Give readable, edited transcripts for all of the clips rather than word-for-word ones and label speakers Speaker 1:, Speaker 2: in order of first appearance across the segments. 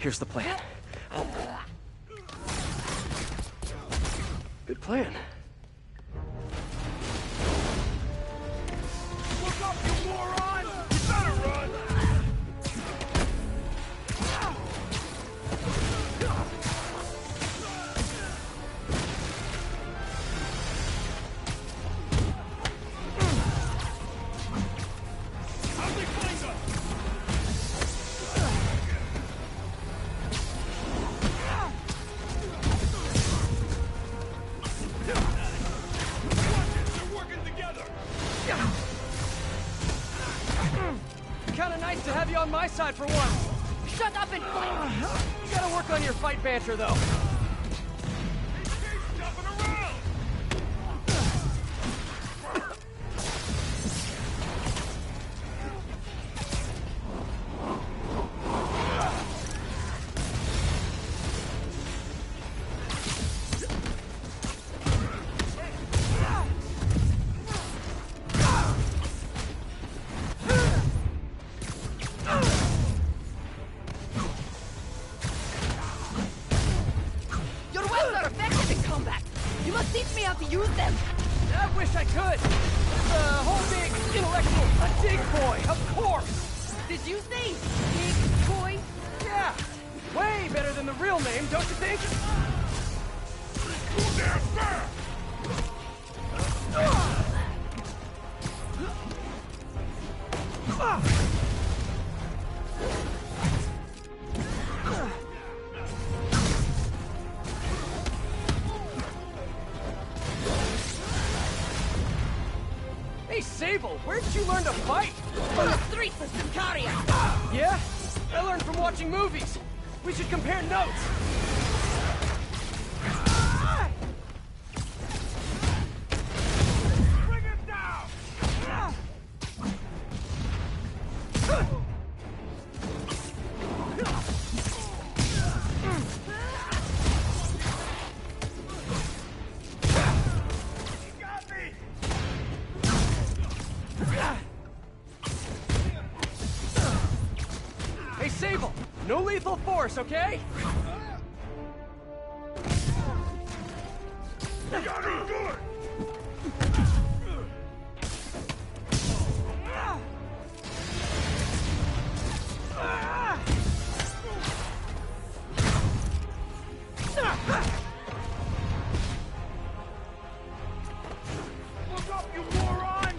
Speaker 1: Here's the plan. Good plan.
Speaker 2: Look up, you moron! You better run! How'd they find us? They're working together!
Speaker 1: Kinda nice to have you on my side for once.
Speaker 3: Shut up and fight!
Speaker 1: You gotta work on your fight banter, though.
Speaker 2: Keep jumping around!
Speaker 3: Your weapons are effective in combat! You must teach me how to use them!
Speaker 1: I wish I could. The whole big intellectual, a dig boy, of course.
Speaker 3: Did you say big boy?
Speaker 1: Yeah, way better than the real name, don't you think?
Speaker 2: Too damn fast!
Speaker 1: Hey, Sable, where'd you learn to fight?
Speaker 3: On the streets of Sicaria!
Speaker 1: Yeah? I learned from watching movies. We should compare notes.
Speaker 2: Bring him down! He got me!
Speaker 1: Hey, Sable, no lethal force, okay?
Speaker 2: You got him good! Look up, you moron!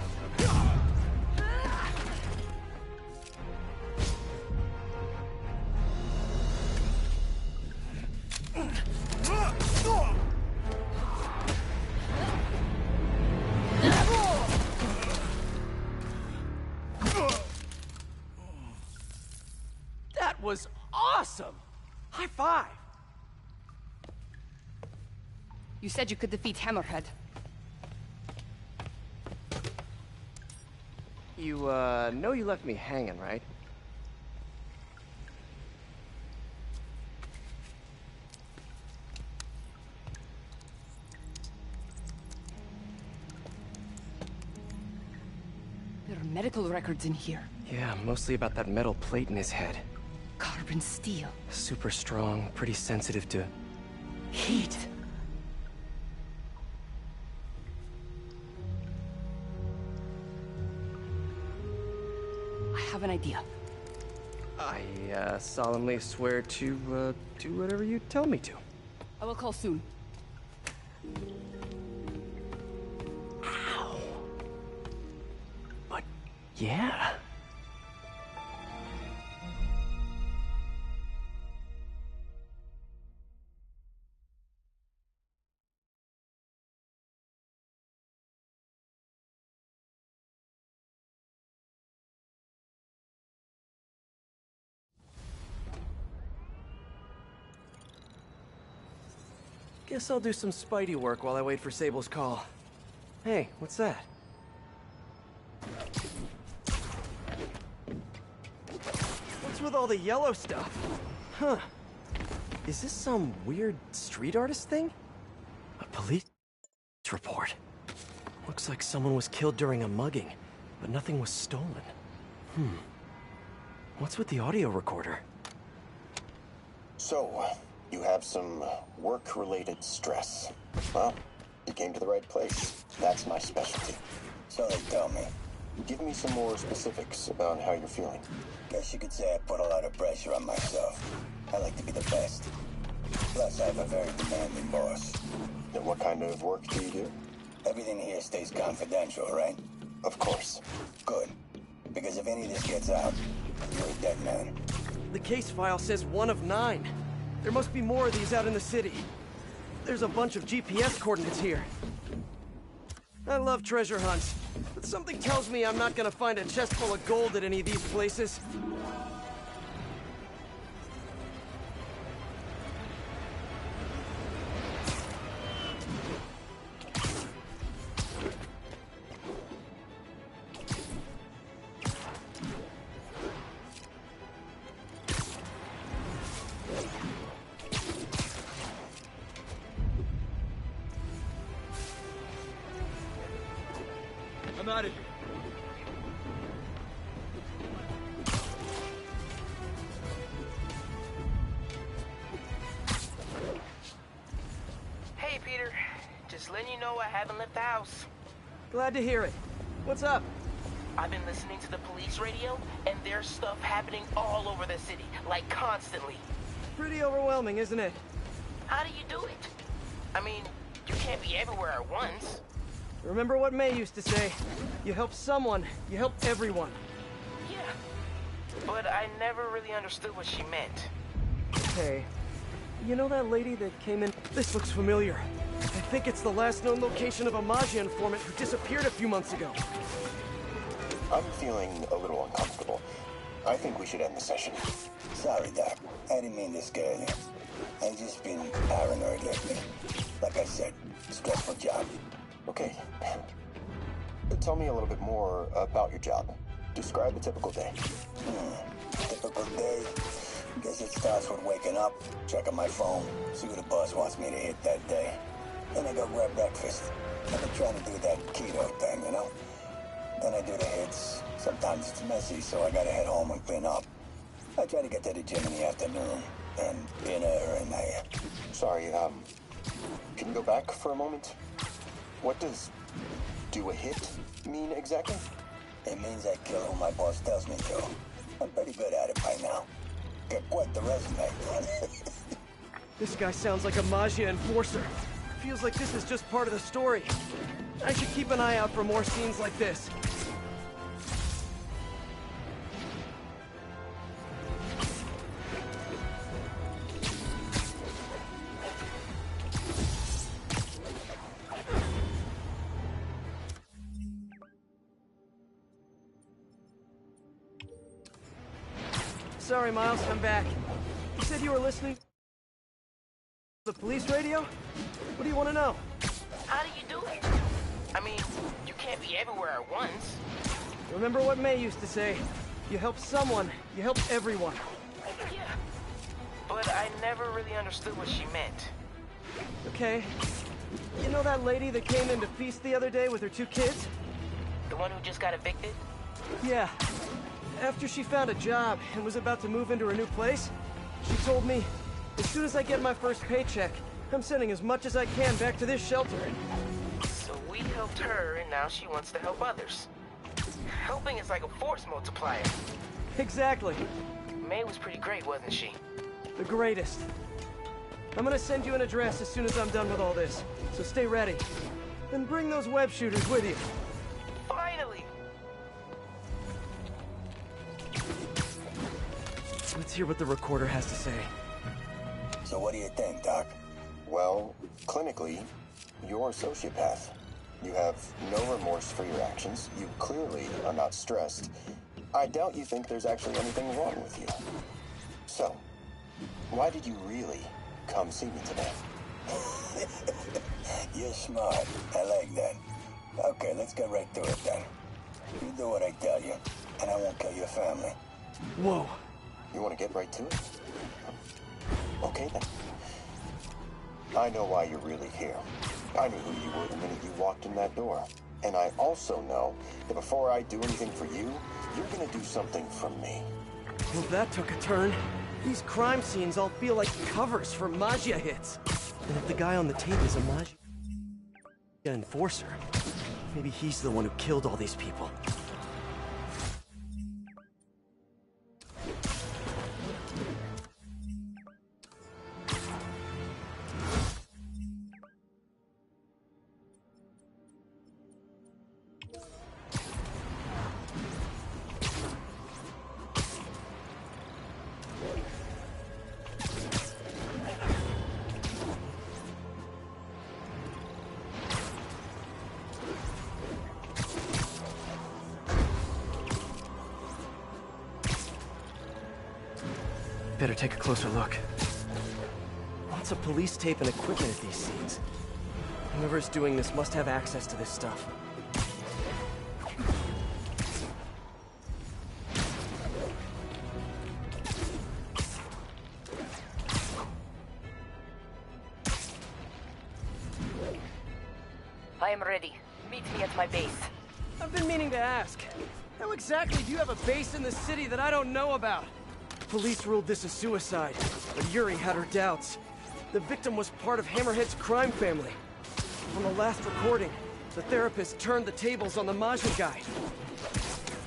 Speaker 1: That was awesome! High five!
Speaker 3: You said you could defeat Hammerhead.
Speaker 1: You, know you left me hanging, right?
Speaker 3: There are medical records in here.
Speaker 1: Yeah, mostly about that metal plate in his head.
Speaker 3: Carbon steel.
Speaker 1: Super strong, pretty sensitive to
Speaker 3: Heat. I have an idea.
Speaker 1: I, solemnly swear to, do whatever you tell me to.
Speaker 3: I will call soon.
Speaker 1: Ow. But, yeah. Guess I'll do some Spidey work while I wait for Sable's call. Hey, what's that? What's with all the yellow stuff? Huh. Is this some weird street artist thing? A police report. Looks like someone was killed during a mugging, but nothing was stolen. What's with the audio recorder?
Speaker 4: So, you have some work-related stress. Well, you came to the right place. That's my specialty.
Speaker 5: So they tell me.
Speaker 4: Give me some more specifics about how you're feeling.
Speaker 5: Guess you could say I put a lot of pressure on myself. I like to be the best. Plus, I have a very demanding boss.
Speaker 4: And what kind of work do you do?
Speaker 5: Everything here stays confidential, right?
Speaker 4: Of course.
Speaker 5: Good. Because if any of this gets out, you're a dead man.
Speaker 1: The case file says 1 of 9. There must be more of these out in the city. There's a bunch of GPS coordinates here. I love treasure hunts, but something tells me I'm not gonna find a chest full of gold at any of these places.
Speaker 2: I'm out of here.
Speaker 6: Hey, Peter. Just letting you know I haven't left the house.
Speaker 1: Glad to hear it. What's up?
Speaker 6: I've been listening to the police radio, and there's stuff happening all over the city, like constantly.
Speaker 1: Pretty overwhelming, isn't it?
Speaker 6: How do you do it? I mean, you can't be everywhere at once.
Speaker 1: Remember what May used to say? You help someone, you help everyone.
Speaker 6: Yeah. But I never really understood what she meant.
Speaker 1: Okay. You know that lady that came in? This looks familiar. I think it's the last known location of a Maggia informant who disappeared a few months ago.
Speaker 4: I'm feeling a little uncomfortable. I think we should end the session.
Speaker 5: Sorry, Doc. I didn't mean to scare you. I've just been paranoid lately. Like I said, stressful job.
Speaker 4: Okay. Tell me a little bit more about your job. Describe a typical day.
Speaker 5: Typical day? Guess it starts with waking up, checking my phone, see who the boss wants me to hit that day. Then I go grab breakfast. I've been trying to do that keto thing, you know? Then I do the hits. Sometimes it's messy, so I gotta head home and clean up. I try to get to the gym in the afternoon, and dinner, and I...
Speaker 4: Sorry, can you go back for a moment? What does do a hit mean exactly?
Speaker 5: It means I kill who my boss tells me to. I'm pretty good at it by now. Got quite the resume.
Speaker 1: This guy sounds like a Maggia enforcer. Feels like this is just part of the story. I should keep an eye out for more scenes like this. Sorry, Miles, I'm back. You said you were listening to the police radio? What do you want to know?
Speaker 6: How do you do it? I mean, you can't be everywhere at once.
Speaker 1: Remember what May used to say? You help someone, you help everyone.
Speaker 6: Yeah. But I never really understood what she meant.
Speaker 1: Okay. You know that lady that came in to feast the other day with her 2 kids?
Speaker 6: The one who just got evicted?
Speaker 1: Yeah. After she found a job and was about to move into her new place, she told me, as soon as I get my first paycheck, I'm sending as much as I can back to this shelter.
Speaker 6: So we helped her, and now she wants to help others. Helping is like a force multiplier.
Speaker 1: Exactly.
Speaker 6: May was pretty great, wasn't she?
Speaker 1: The greatest. I'm gonna send you an address as soon as I'm done with all this, so stay ready. And bring those web shooters with you.
Speaker 6: Finally!
Speaker 1: Let's hear what the recorder has to say.
Speaker 5: So what do you think, Doc?
Speaker 4: Well, clinically, you're a sociopath. You have no remorse for your actions. You clearly are not stressed. I doubt you think there's actually anything wrong with you. So, why did you really come see me today?
Speaker 5: You're smart. I like that. Okay, let's get right to it then. You do what I tell you, and I won't kill your family.
Speaker 1: Whoa.
Speaker 4: You want to get right to it? Okay, then. I know why you're really here. I knew who you were the minute you walked in that door. And I also know that before I do anything for you, you're gonna do something for me.
Speaker 1: Well, that took a turn. These crime scenes all feel like covers for Maggia hits. And if the guy on the tape is a Maggia enforcer, maybe he's the one who killed all these people. Better take a closer look. Lots of police tape and equipment at these scenes. Whoever's doing this must have access to this stuff.
Speaker 3: I am ready. Meet me at my base.
Speaker 1: I've been meaning to ask. How exactly do you have a base in the city that I don't know about? Police ruled this a suicide, but Yuri had her doubts. The victim was part of Hammerhead's crime family. On the last recording, the therapist turned the tables on the Maggia guy.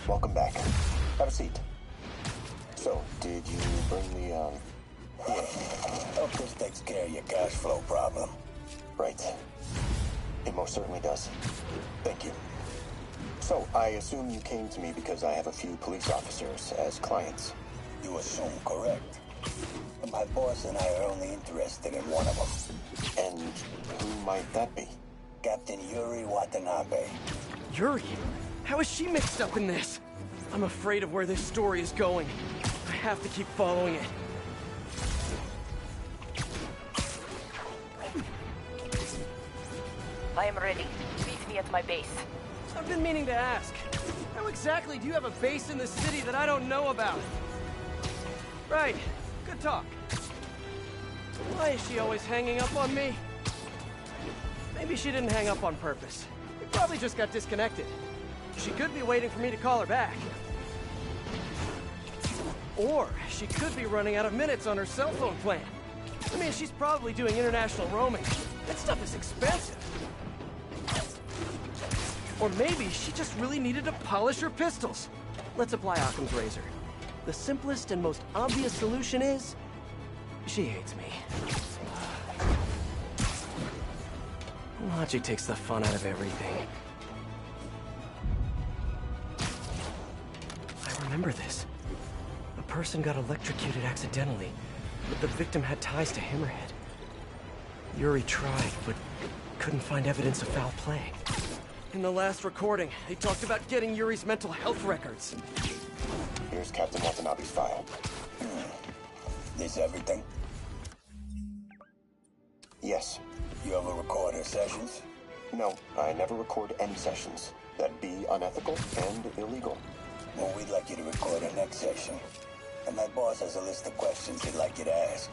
Speaker 4: Welcome back. Have a seat. So, did you bring the,
Speaker 5: Yeah. Hope this takes care of your cash flow problem.
Speaker 4: Right. It most certainly does. Thank you. So, I assume you came to me because I have a few police officers as clients.
Speaker 5: You assume correct. But my boss and I are only interested in one of them.
Speaker 4: And who might that be?
Speaker 5: Captain Yuri Watanabe.
Speaker 1: Yuri? How is she mixed up in this? I'm afraid of where this story is going. I have to keep following it.
Speaker 3: I am ready. Meet me at my base.
Speaker 1: I've been meaning to ask. How exactly do you have a base in the city that I don't know about? Right. Good talk. Why is she always hanging up on me? Maybe she didn't hang up on purpose. We probably just got disconnected. She could be waiting for me to call her back. Or she could be running out of minutes on her cell phone plan. I mean, she's probably doing international roaming. That stuff is expensive. Or maybe she just really needed to polish her pistols. Let's apply Occam's razor. The simplest and most obvious solution is... she hates me. Logic takes the fun out of everything. I remember this. A person got electrocuted accidentally, but the victim had ties to Hammerhead. Yuri tried, but couldn't find evidence of foul play. In the last recording, they talked about getting Yuri's mental health records.
Speaker 4: Here's Captain Watanabe's file.
Speaker 5: This everything?
Speaker 4: Yes.
Speaker 5: You ever record her sessions?
Speaker 4: No, I never record any sessions. That'd be unethical and illegal.
Speaker 5: Well, we'd like you to record her next session. And my boss has a list of questions he'd like you to ask.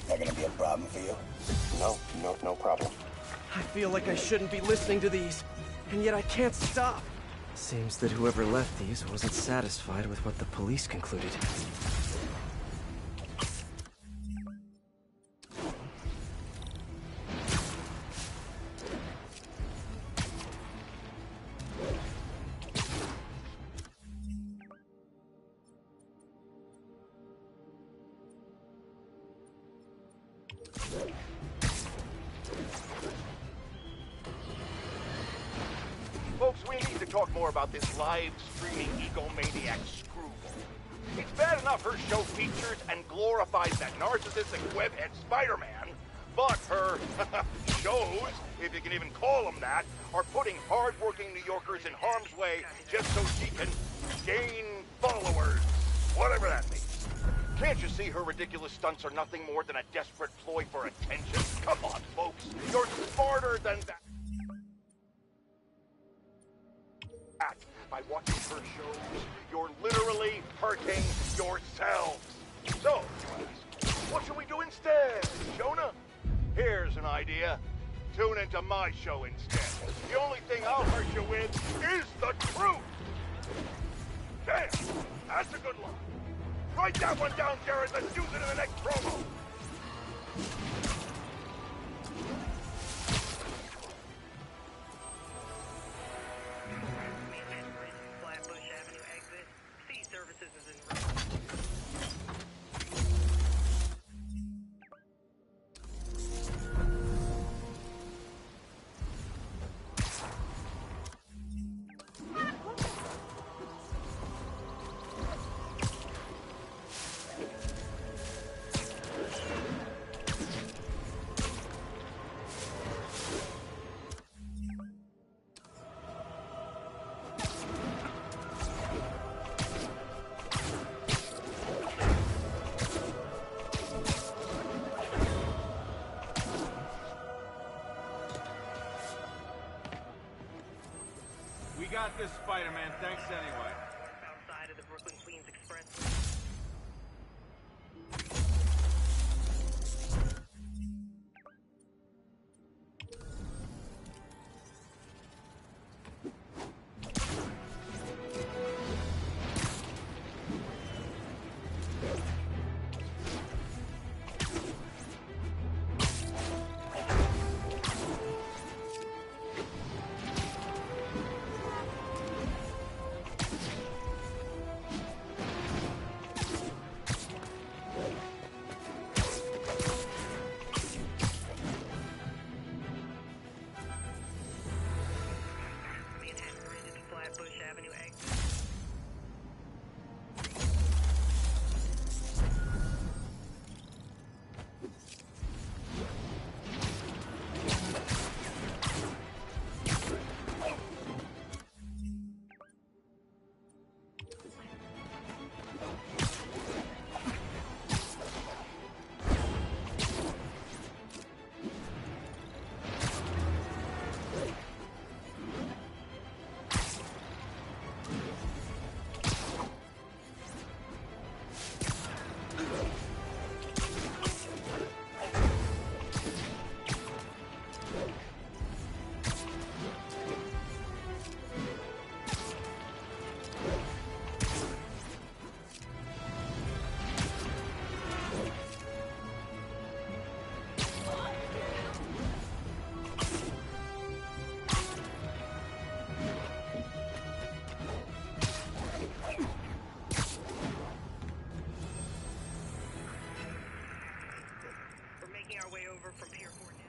Speaker 5: That gonna be a problem for you?
Speaker 4: No problem.
Speaker 1: I feel like I shouldn't be listening to these, and yet I can't stop. Seems that whoever left these wasn't satisfied with what the police concluded.
Speaker 2: Folks, we need to talk more about this live-streaming egomaniac screwball. It's bad enough her show features and glorifies that narcissistic webhead Spider-Man, but her shows, if you can even call them that, are putting hard-working New Yorkers in harm's way just so she can gain followers, whatever that means. Can't you see her ridiculous stunts are nothing more than a desperate ploy for attention? Come on, folks, you're smarter than that. By watching her shows, you're literally hurting yourselves. So, what should we do instead, Jonah? Here's an idea. Tune into my show instead. The only thing I'll hurt you with is the truth. Damn, that's a good line. Write that one down, Jared. Let's use it in the next promo.
Speaker 6: Flatbush Avenue exit. C services is en route.
Speaker 7: We got this, Spider-Man. Thanks anyway.
Speaker 6: Outside of the Brooklyn Queens Express. Flatbush Avenue exit. Making our way over from Pier 4 now.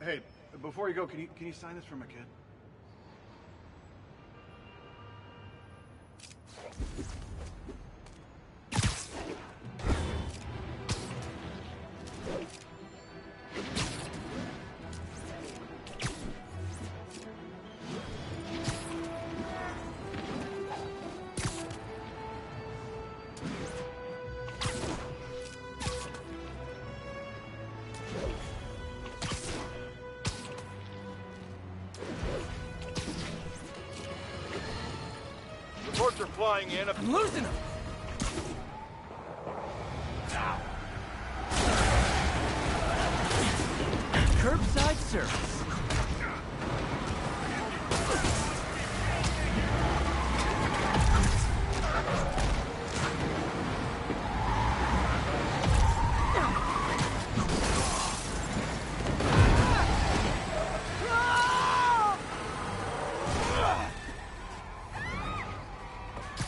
Speaker 7: Hey, before you go, can you sign this for my kid?
Speaker 2: Reports are flying in.
Speaker 1: I'm losing them! Curbside service.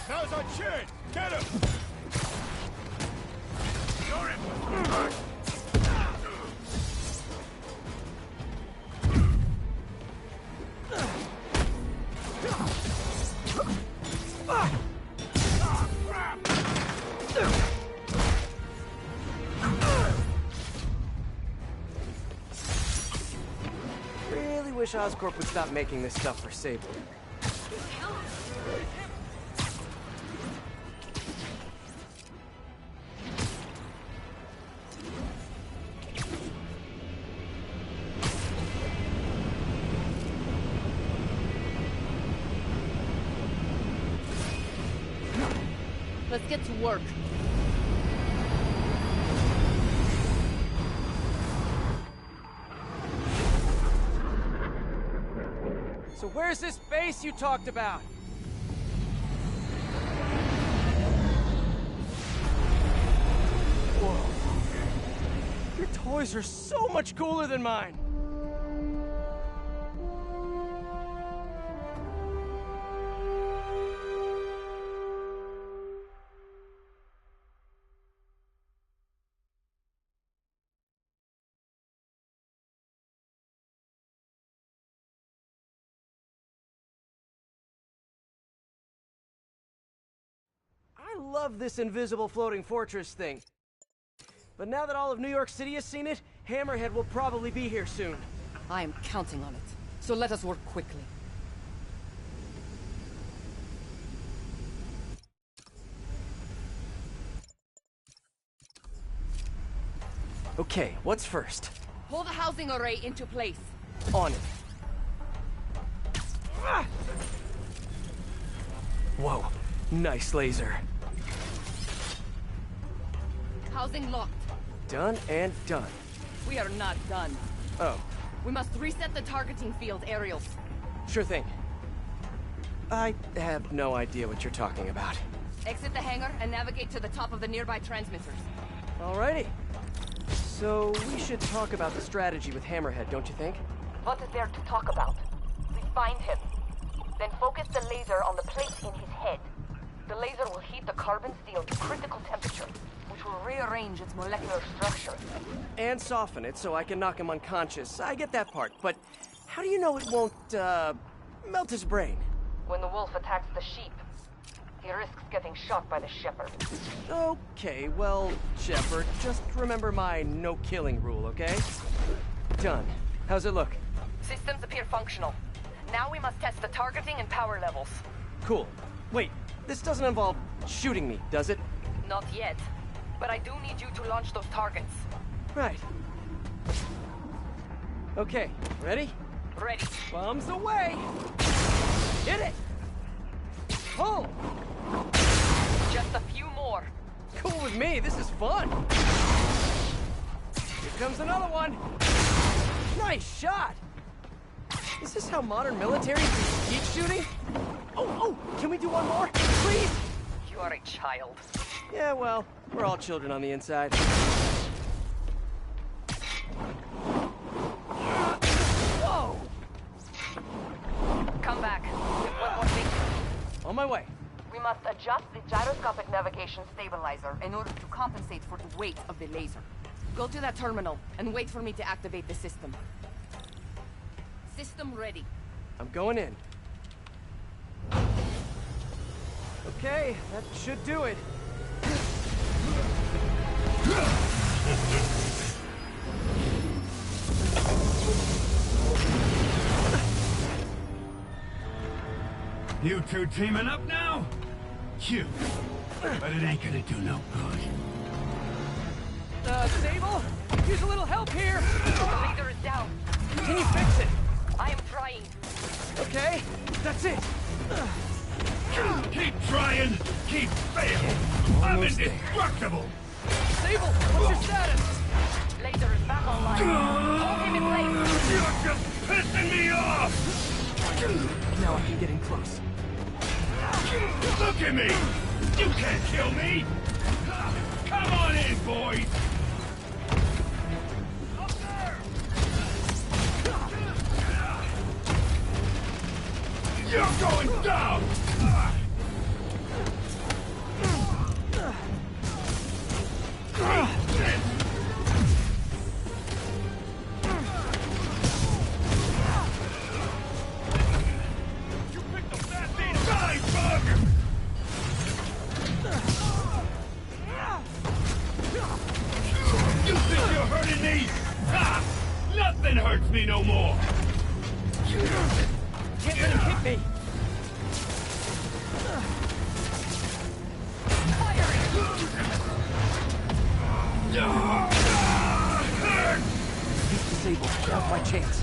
Speaker 2: Now's our chance! Get him! You're it!
Speaker 1: wish Oscorp would stop making this stuff for Sable.
Speaker 3: Let's get to work.
Speaker 1: So where's this base you talked about? Whoa. Your toys are so much cooler than mine. I love this invisible floating fortress thing. But now that all of New York City has seen it, Hammerhead will probably be here soon.
Speaker 3: I am counting on it. So let us work quickly.
Speaker 1: Okay, what's first?
Speaker 3: Pull the housing array into place.
Speaker 1: On it. Ah! Whoa, nice laser.
Speaker 3: Housing locked.
Speaker 1: Done and done.
Speaker 3: We are not done.
Speaker 1: Oh,
Speaker 3: We must reset the targeting field, aerials.
Speaker 1: sure thing. I have no idea what you're talking about.
Speaker 3: Exit the hangar and navigate to the top of the nearby transmitters.
Speaker 1: Alrighty. So, we should talk about the strategy with Hammerhead, don't you think?
Speaker 8: What is there to talk about? We find him. Then focus the laser on the plate in his head. The laser will heat the carbon steel to critical temperature, which will rearrange its molecular structure.
Speaker 1: And soften it so I can knock him unconscious. I get that part, but how do you know it won't, melt his brain?
Speaker 8: When the wolf attacks the sheep, he risks getting shot by the shepherd.
Speaker 1: Okay, well, Shepard, just remember my no-killing rule, okay? Done. How's it look?
Speaker 8: Systems appear functional. Now we must test the targeting and power levels.
Speaker 1: Cool. Wait, this doesn't involve shooting me, does it?
Speaker 8: Not yet, but I do need you to launch those targets.
Speaker 1: Right. Okay, ready?
Speaker 8: Ready.
Speaker 1: Bombs away! Hit it! Pull!
Speaker 8: Just a few more.
Speaker 1: Cool with me, this is fun! Here comes another one! Nice shot! Is this how modern military keep shooting? Oh, can we do one more? Please?
Speaker 8: You are a child.
Speaker 1: Yeah, well, we're all children on the inside. Whoa!
Speaker 8: Come back. One more thing.
Speaker 1: On my way.
Speaker 8: We must adjust the gyroscopic navigation stabilizer in order to compensate for the weight of the laser.
Speaker 3: Go to that terminal and wait for me to activate the system. System ready.
Speaker 1: I'm going in. Okay, that should do it.
Speaker 9: You two teaming up now? Cute. But it ain't gonna do no good.
Speaker 1: Sable? Use a little help here!
Speaker 8: The laser is down.
Speaker 1: Can you fix it?
Speaker 8: I am trying.
Speaker 1: Okay, that's it.
Speaker 9: Keep trying, keep failing. I'm
Speaker 1: Almost there.
Speaker 9: indestructible.
Speaker 1: Sable, what's your status?
Speaker 8: Laser is back online. Hold him in place.
Speaker 9: You're just pissing me off!
Speaker 1: Now I can get in close.
Speaker 9: Look at me! You can't kill me! Come on in, boys! Up there! You're going down! You picked up that thing! Die, bug! You think you're hurting me? Ha! Nothing hurts me no more!
Speaker 1: Can't let him hit me! He's disabled. Now's my chance.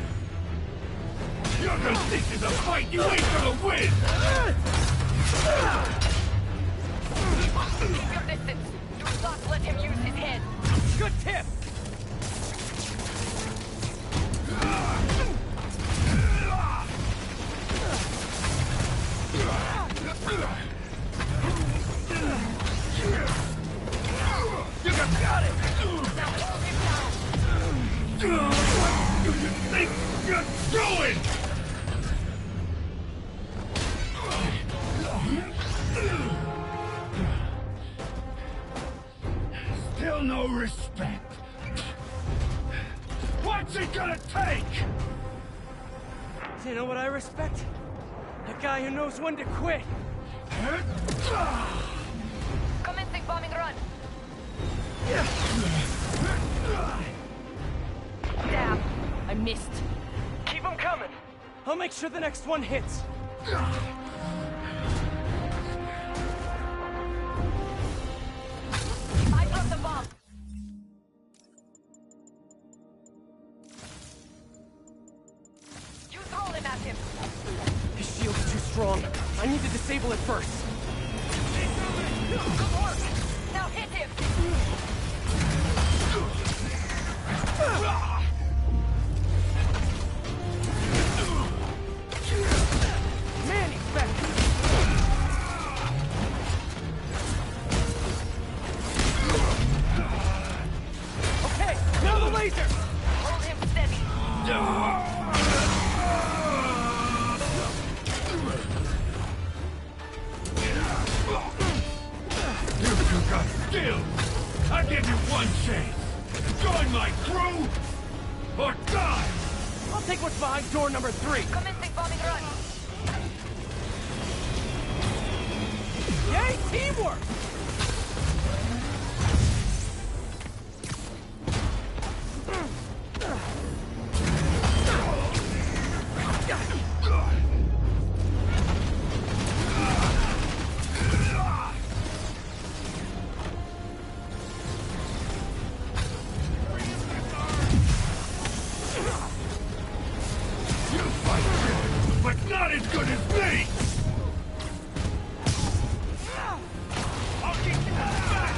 Speaker 9: You're gonna think this is a fight you ain't gonna win!
Speaker 8: Keep your distance. Do not let him use his head.
Speaker 1: Good tip!
Speaker 9: You got it!
Speaker 8: Now hold him down.
Speaker 9: What do you think you're doing? Still no respect. What's it gonna take?
Speaker 1: You know what I respect? A guy who knows when to quit.
Speaker 8: Commencing bombing run. Damn, I missed.
Speaker 1: Keep him coming. I'll make sure the next one hits.
Speaker 8: I dropped the bomb. You throw him at him.
Speaker 1: His shield's too strong. I need to disable it first.
Speaker 8: Good work. Now hit him.
Speaker 1: Man, he's back. Okay, now the laser.
Speaker 8: Hold him steady.
Speaker 9: You two got skills! I'll give you one chance! Join my crew, or die!
Speaker 1: I'll take what's behind door number 3.
Speaker 8: Commencing bombing run.
Speaker 1: Yay, teamwork!
Speaker 9: You fight good, but not as good as me! I'll keep you back!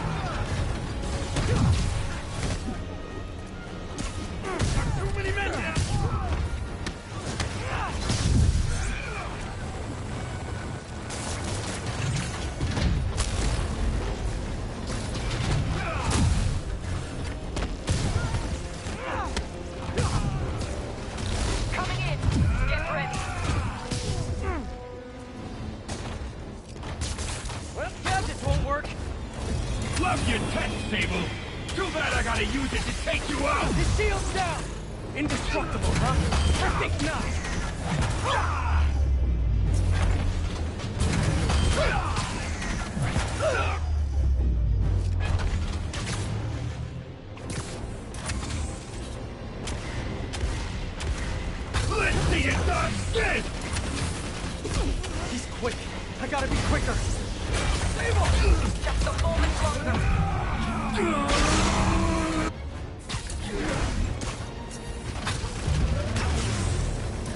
Speaker 9: There's too many men down!
Speaker 8: Coming in. Get ready.
Speaker 1: Well, gadgets won't work.
Speaker 9: Love your tech, Sable! Too bad I gotta use it to take you out!
Speaker 1: His shield's down! Indestructible, huh? Perfect knife!
Speaker 9: Let's see you dodge this!
Speaker 1: He's quick. I gotta be quicker. Sable!
Speaker 8: Just a moment longer.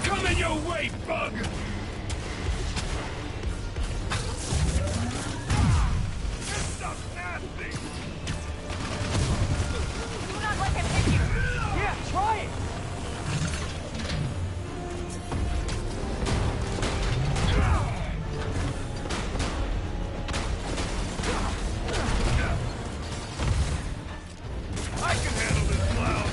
Speaker 9: Coming your way, bug! This stuff's nasty!
Speaker 8: Do not let him hit you.
Speaker 1: Yeah, try it!
Speaker 9: I can handle this clown!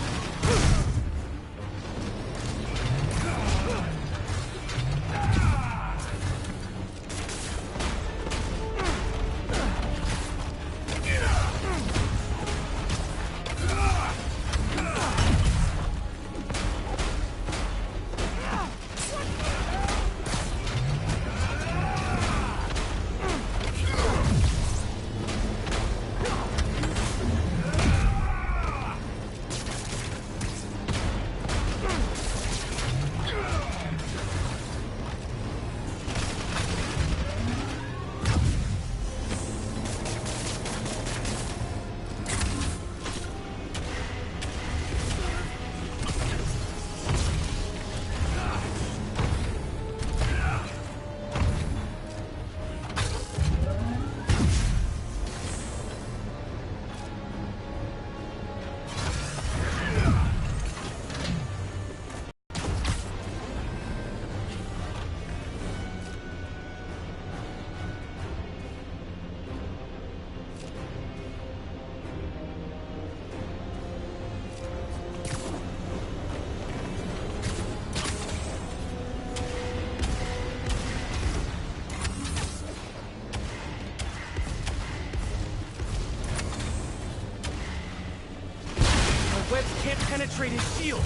Speaker 1: can't penetrate his shield.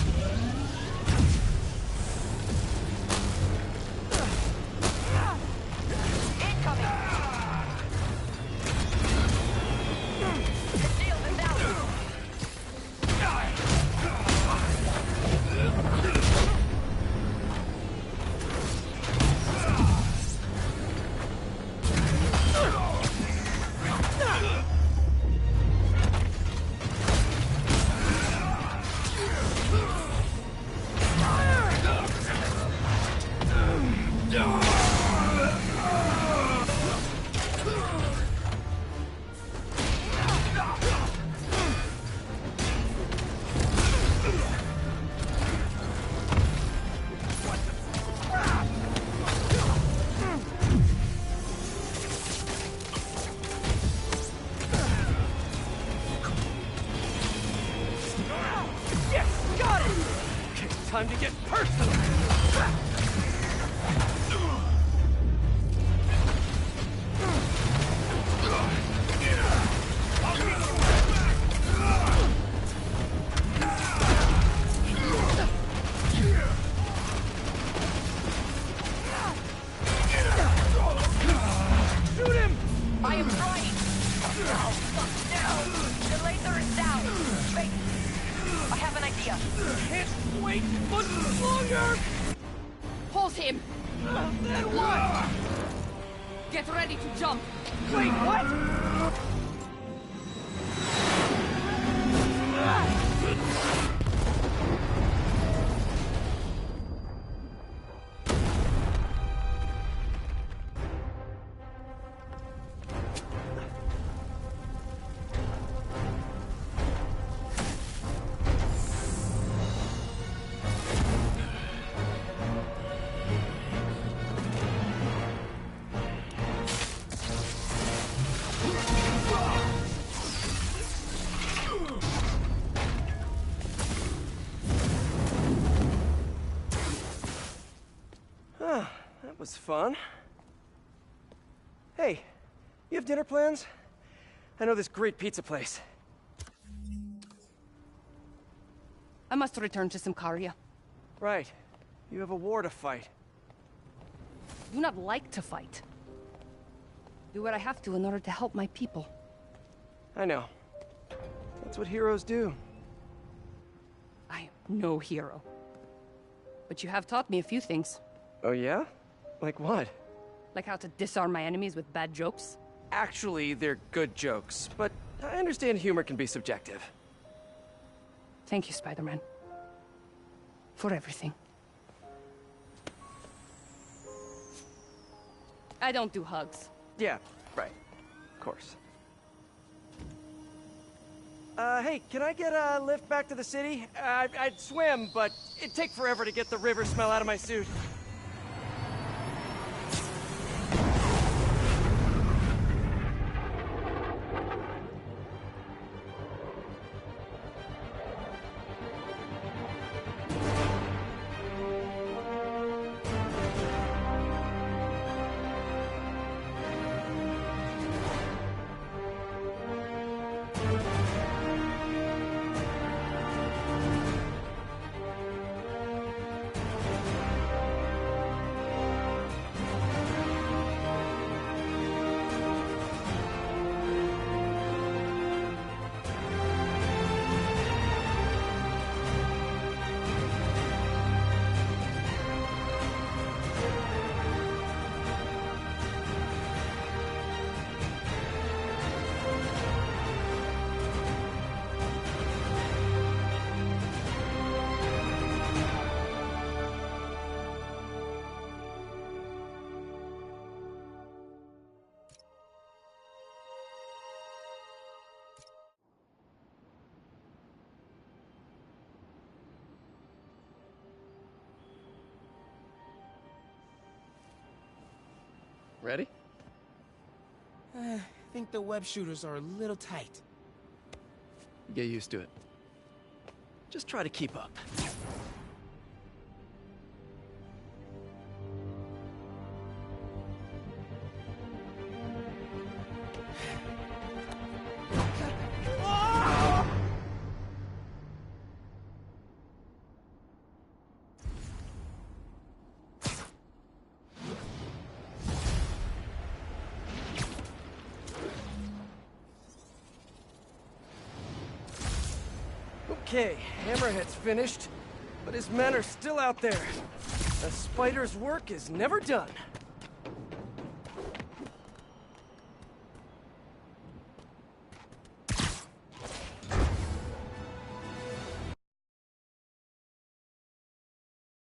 Speaker 1: Time to get personal! Shoot him!
Speaker 8: I am trying! No! No! The laser is down! Wait! I have an idea!
Speaker 1: Can't wait much longer!
Speaker 3: Hold him!
Speaker 1: Then what?
Speaker 3: Get ready to jump!
Speaker 1: Wait, what? That was fun. Hey, you have dinner plans? I know this great pizza place.
Speaker 3: I must return to Symkaria.
Speaker 1: Right. You have a war to fight.
Speaker 3: I do not like to fight. Do what I have to in order to help my people.
Speaker 1: I know. That's what heroes do.
Speaker 3: I am no hero. But you have taught me a few things.
Speaker 1: Oh yeah? Like what?
Speaker 3: Like how to disarm my enemies with bad jokes.
Speaker 1: Actually, they're good jokes, but I understand humor can be subjective.
Speaker 3: Thank you, Spider-Man. For everything. I don't do hugs.
Speaker 1: Yeah, right. Of course. Hey, can I get a lift back to the city? I'd swim, but it'd take forever to get the river smell out of my suit. Ready?
Speaker 10: I think the web shooters are a little tight.
Speaker 1: Get used to it. Just try to keep up. Okay, Hammerhead's finished, but his men are still out there. The spider's work is never done.